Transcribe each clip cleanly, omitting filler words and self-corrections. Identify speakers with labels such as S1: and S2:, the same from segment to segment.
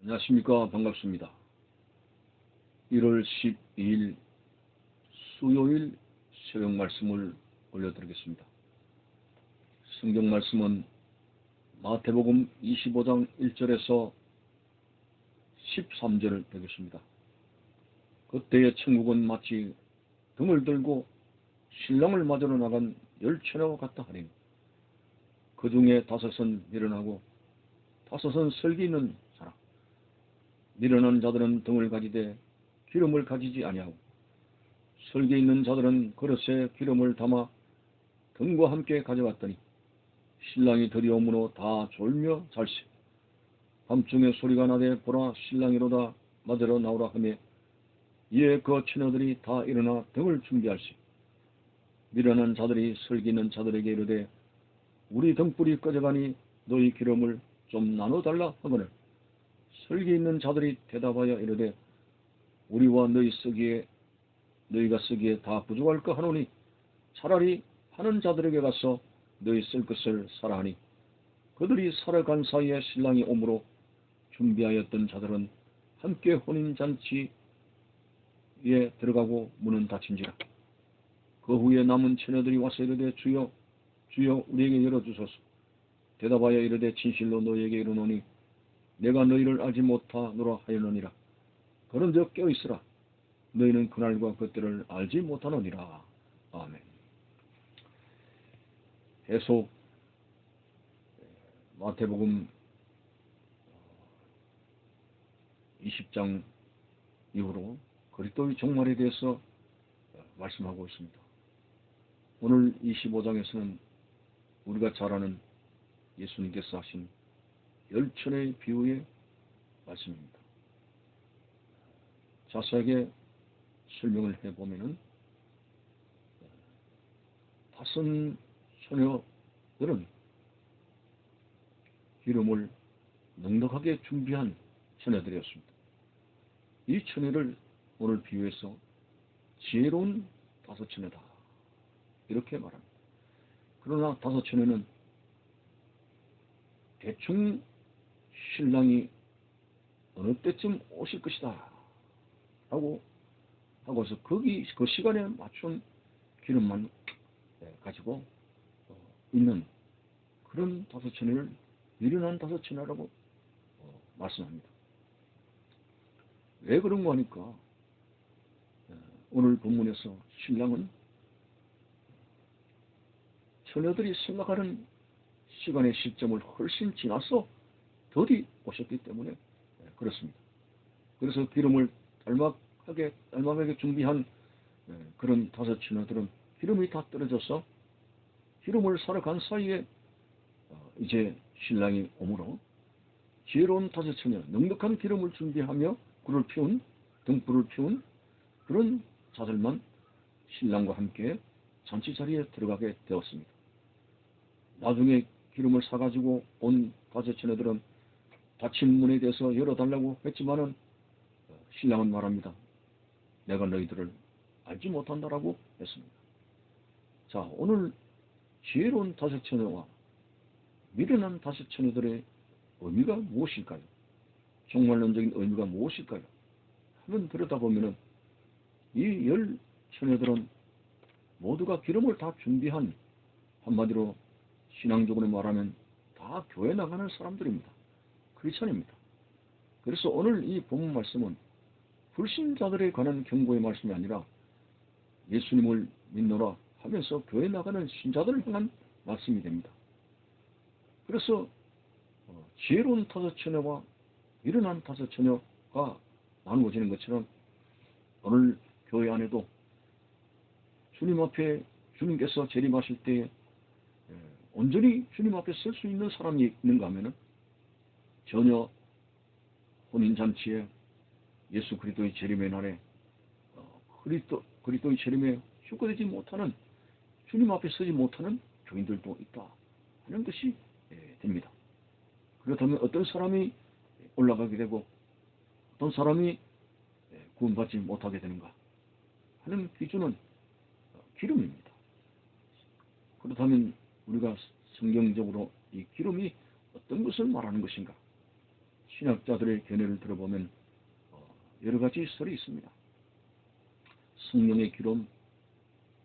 S1: 안녕하십니까. 반갑습니다. 1월 12일 수요일 새벽 말씀을 올려드리겠습니다. 성경 말씀은 마태복음 25장 1절에서 13절을 되겠습니다. 그때의 천국은 마치 등을 들고 신랑을 맞으러 나간 10처녀와 같다 하니 그 중에 5은 미련하고 5은 설기 있는 사람. 미련한 자들은 등을 가지되 기름을 가지지 아니하고 설기 있는 자들은 그릇에 기름을 담아 등과 함께 가져갔더니 신랑이 들이오므로 다 졸며 잘세. 밤중에 소리가 나되 보라 신랑이로다 맞으러 나오라 하며 이에 그 처녀들이 다 일어나 등을 준비할세. 미련한 자들이 설기 있는 자들에게 이르되 우리 등불이 꺼져가니 너희 기름을 좀 나눠달라 하거늘 설기 있는 자들이 대답하여 이르되 우리와 너희가 쓰기에 다 부족할까 하노니 차라리 파는 자들에게 가서 너희 쓸 것을 사라 하니 그들이 살아간 사이에 신랑이 오므로 준비하였던 자들은 함께 혼인잔치에 들어가고 문은 닫힌지라. 그 후에 남은 처녀들이 와서 이르되 주여 주여 우리에게 열어주소서. 대답하여 이르되 진실로 너희에게 이르노니 내가 너희를 알지 못하노라 하였느니라. 그런즉 깨어있으라. 너희는 그날과 그때를 알지 못하느니라. 아멘. 계속 마태복음 20장 이후로 그리스도의 종말에 대해서 말씀하고 있습니다. 오늘 25장에서는 우리가 잘 아는 예수님께서 하신 10처녀의 비유의 말씀입니다. 자세하게 설명을 해보면은 5 처녀들은 기름을 넉넉하게 준비한 처녀들이었습니다. 이 처녀를 오늘 비유해서 지혜로운 5 처녀다 이렇게 말합니다. 그러나 5 처녀는 대충 신랑이 어느 때쯤 오실 것이다 하고 하고서 그 시간에 맞춘 기름만 가지고 있는 그런 5 처녀를 미련한 5 처녀라고 말씀합니다. 왜 그런가 하니까 오늘 본문에서 신랑은 처녀들이 생각하는 시간의 시점을 훨씬 지나서 더디 오셨기 때문에 그렇습니다. 그래서 기름을 딸막하게 준비한 그런 5 처녀들은 기름이 다 떨어져서 기름을 사러 간 사이에 이제 신랑이 오므로 지혜로운 5 처녀, 넉넉한 기름을 준비하며 등불을 피운 그런 자들만 신랑과 함께 잔치 자리에 들어가게 되었습니다. 나중에 기름을 사가지고 온 5 처녀들은 닫힌 문에 대해서 열어달라고 했지만은 신랑은 말합니다. 내가 너희들을 알지 못한다라고 했습니다. 자, 오늘 지혜로운 5 처녀와 미련한 5 처녀들의 의미가 무엇일까요? 종말론적인 의미가 무엇일까요? 한번 들여다보면은 이 10 처녀들은 모두가 기름을 다 준비한, 한마디로 신앙적으로 말하면 다 교회 나가는 사람들입니다. 크리스천입니다. 그래서 오늘 이 본문 말씀은 불신자들에 관한 경고의 말씀이 아니라 예수님을 믿노라 하면서 교회 나가는 신자들을 향한 말씀이 됩니다. 그래서 지혜로운 5 처녀와 미련한 5 처녀가 나누어지는 것처럼 오늘 교회 안에도 주님 앞에 주님께서 재림하실 때 온전히 주님 앞에 설 수 있는 사람이 있는가 하면은 전혀 혼인잔치에 예수 그리스도의 재림의 날에 그리스도의 재림에 휴거되지 못하는, 주님 앞에 서지 못하는 교인들도 있다 하는 것이 됩니다. 그렇다면 어떤 사람이 올라가게 되고 어떤 사람이 구원받지 못하게 되는가 하는 기준은 기름입니다. 그렇다면 우리가 성경적으로 이 기름이 어떤 것을 말하는 것인가? 신학자들의 견해를 들어보면 여러 가지 설이 있습니다. 성령의 기름,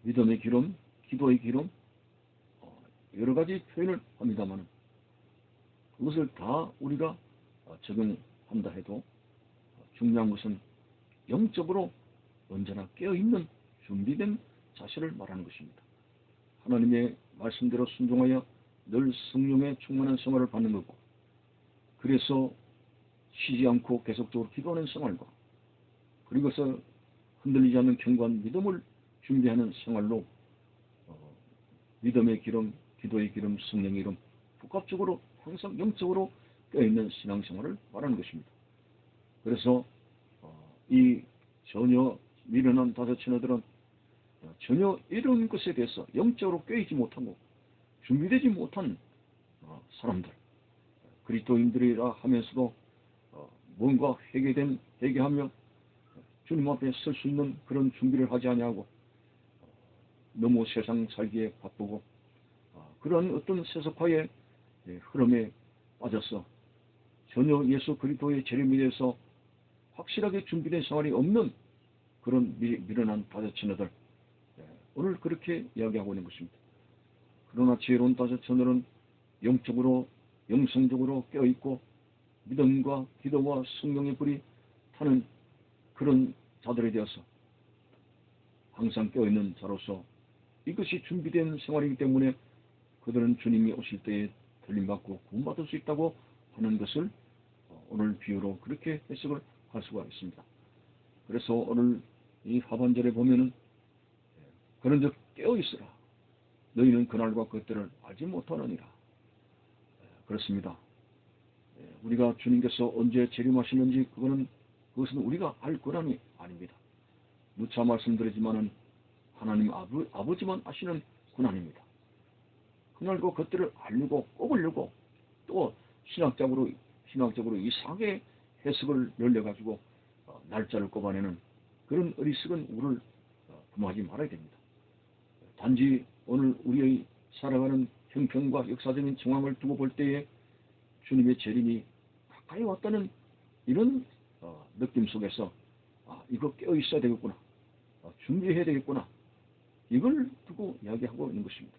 S1: 믿음의 기름, 기도의 기름, 여러 가지 표현을 합니다만 그것을 다 우리가 적용한다 해도 중요한 것은 영적으로 언제나 깨어있는 준비된 자세를 말하는 것입니다. 하나님의 말씀대로 순종하여 늘 성령의 충만한 생활을 받는 것과 그래서 쉬지 않고 계속적으로 기도하는 생활과 그리고서 흔들리지 않는 견고한 믿음을 준비하는 생활로 믿음의 기름, 기도의 기름, 성령의 기름 복합적으로 항상 영적으로 껴있는 신앙생활을 말하는 것입니다. 그래서 이 전혀 미련한 다섯처녀들은 전혀 이런 것에 대해서 영적으로 껴있지 못하고 준비되지 못한 사람들, 그리스도인들이라 하면서도 뭔가 회개하며 주님 앞에 설 수 있는 그런 준비를 하지 아니하고 너무 세상 살기에 바쁘고 그런 어떤 세속화의 흐름에 빠져서 전혀 예수 그리스도의 재림에 대해서 확실하게 준비된 생활이 없는 그런 미련한 다섯처녀들, 오늘 그렇게 이야기하고 있는 것입니다. 그러나 지혜로운 다섯처녀는 영적으로 영성적으로 깨어있고 믿음과 기도와 성령의 불이 타는 그런 자들에 대해서 항상 깨어있는 자로서 이것이 준비된 생활이기 때문에 그들은 주님이 오실 때에 들림받고 구원받을 수 있다고 하는 것을 오늘 비유로 그렇게 해석을 할 수가 있습니다. 그래서 오늘 이 하반절에 보면은 그런즉 깨어있으라 너희는 그날과 그때를 알지 못하느니라. 그렇습니다. 우리가 주님께서 언제 재림하시는지 그것은 우리가 알 권한이 아닙니다. 누차 말씀드리지만은 하나님 아버지만 아시는 권한입니다. 그날과 그때를 알려고 꼽으려고 또 신학적으로 이상하게 해석을 열려가지고 날짜를 꼽아내는 그런 어리석은 우를 금하지 말아야 됩니다. 단지 오늘 우리의 살아가는 형편과 역사적인 정황을 두고 볼 때에 주님의 재림이 가까이 왔다는 이런 느낌 속에서 이거 깨어 있어야 되겠구나, 준비해야 되겠구나, 이걸 두고 이야기하고 있는 것입니다.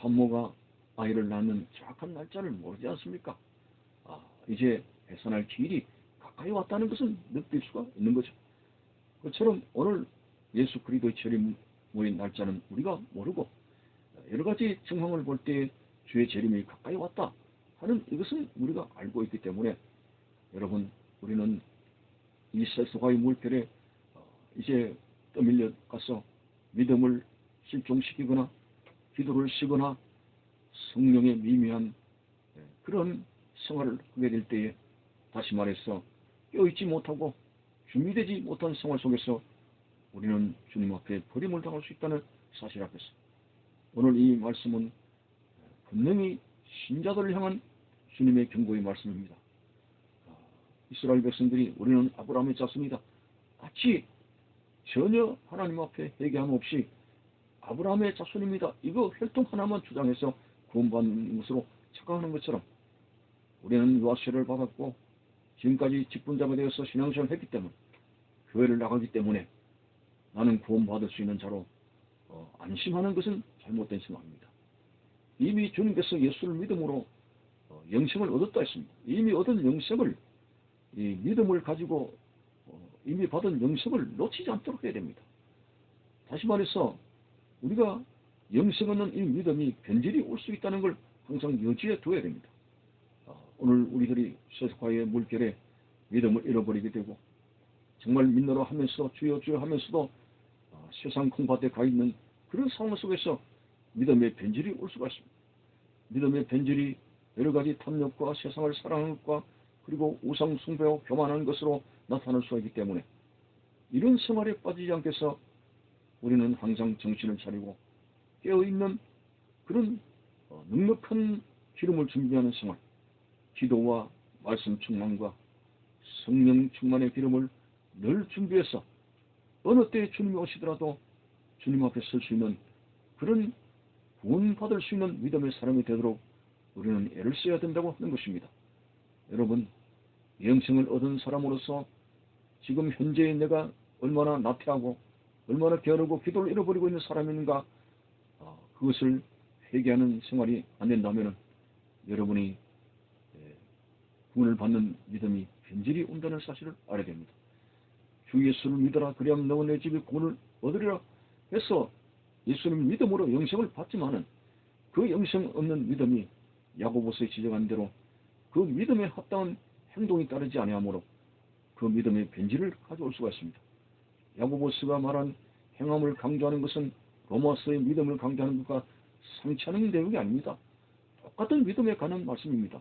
S1: 산모가 아이를 낳는 정확한 날짜를 모르지 않습니까? 이제 해산할 기일이 가까이 왔다는 것은 느낄 수가 있는 거죠. 그처럼 오늘 예수 그리스도의 재림 모인 날짜는 우리가 모르고 여러 가지 정황을 볼 때 주의 재림이 가까이 왔다 하는 이것은 우리가 알고 있기 때문에 여러분, 우리는 이 세속화의 물결에 이제 떠밀려 가서 믿음을 실종시키거나 기도를 쉬거나 성령의 미묘한 그런 생활을 하게 될 때에 다시 말해서 깨어있지 못하고 준비되지 못한 생활 속에서 우리는 주님 앞에 버림을 당할 수 있다는 사실 앞에서 오늘 이 말씀은 분명히 신자들을 향한 주님의 경고의 말씀입니다. 이스라엘 백성들이 우리는 아브라함의 자손이다, 마치 전혀 하나님 앞에 회개함 없이 아브라함의 자손입니다, 이거 혈통 하나만 주장해서 구원받는 것으로 착각하는 것처럼 우리는 유아세례를 받았고 지금까지 직분자가 되어서 신앙생활을 했기 때문에 교회를 나가기 때문에 나는 구원받을 수 있는 자로 안심하는 것은 잘못된 생각입니다. 이미 주님께서 예수를 믿음으로 영생을 얻었다 했습니다. 이미 얻은 영생을 이 믿음을 가지고 이미 받은 영생을 놓치지 않도록 해야 됩니다. 다시 말해서 우리가 영생 얻는 이 믿음이 변질이 올 수 있다는 걸 항상 여지에 둬야 됩니다. 오늘 우리들이 세속화의 물결에 믿음을 잃어버리게 되고 정말 믿노라 하면서 주여 주여 하면서도 세상 콩밭에 가 있는 그런 상황 속에서 믿음의 변질이 올 수가 있습니다. 믿음의 변질이 여러 가지 탐욕과 세상을 사랑하는 것과 그리고 우상 숭배와 교만한 것으로 나타날 수가 있기 때문에 이런 생활에 빠지지 않겠어 우리는 항상 정신을 차리고 깨어있는 그런 넉넉한 기름을 준비하는 생활, 기도와 말씀 충만과 성령 충만의 기름을 늘 준비해서 어느 때에 주님이 오시더라도 주님 앞에 설 수 있는 그런 구원받을 수 있는 믿음의 사람이 되도록 우리는 애를 써야 된다고 하는 것입니다. 여러분, 영생을 얻은 사람으로서 지금 현재의 내가 얼마나 나태하고 얼마나 게으르고 기도를 잃어버리고 있는 사람인가, 그것을 회개하는 생활이 안 된다면 여러분이 구원을 받는 믿음이 변질이 온다는 사실을 알아야 됩니다. 주 예수를 믿어라 그리하면 너와 내 집이 구원을 얻으리라 해서 예수님 믿음으로 영생을 받지만은 그 영생 없는 믿음이 야고보서에 지적한 대로 그 믿음에 합당한 행동이 따르지 아니하므로 그 믿음의 변질을 가져올 수가 있습니다. 야고보서가 말한 행함을 강조하는 것은 로마서의 믿음을 강조하는 것과 상치하는 내용이 아닙니다. 똑같은 믿음에 관한 말씀입니다.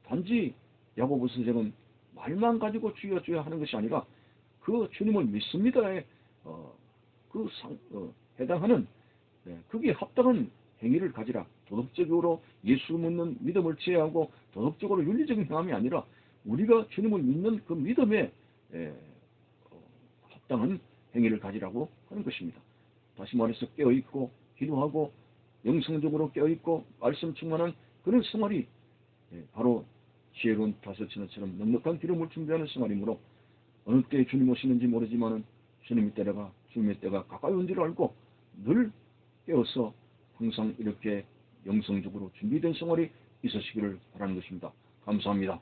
S1: 단지 야고보서 저는 말만 가지고 주여 주여 하는 것이 아니라 그 주님을 믿습니다에 해당하는 거기에 합당한 행위를 가지라. 도덕적으로 예수 믿는 믿음을 제외하고 도덕적으로 윤리적인 행함이 아니라 우리가 주님을 믿는 그 믿음에 합당한 행위를 가지라고 하는 것입니다. 다시 말해서 깨어있고 기도하고 영성적으로 깨어있고 말씀 충만한 그런 생활이 바로 지혜로운 다섯처럼 넉넉한 기름을 준비하는 생활이므로 어느 때 주님 오시는지 모르지만 주님의 때가 가까이 온 줄 알고 늘 깨어서 항상 이렇게 영성적으로 준비된 생활이 있으시기를 바라는 것입니다. 감사합니다.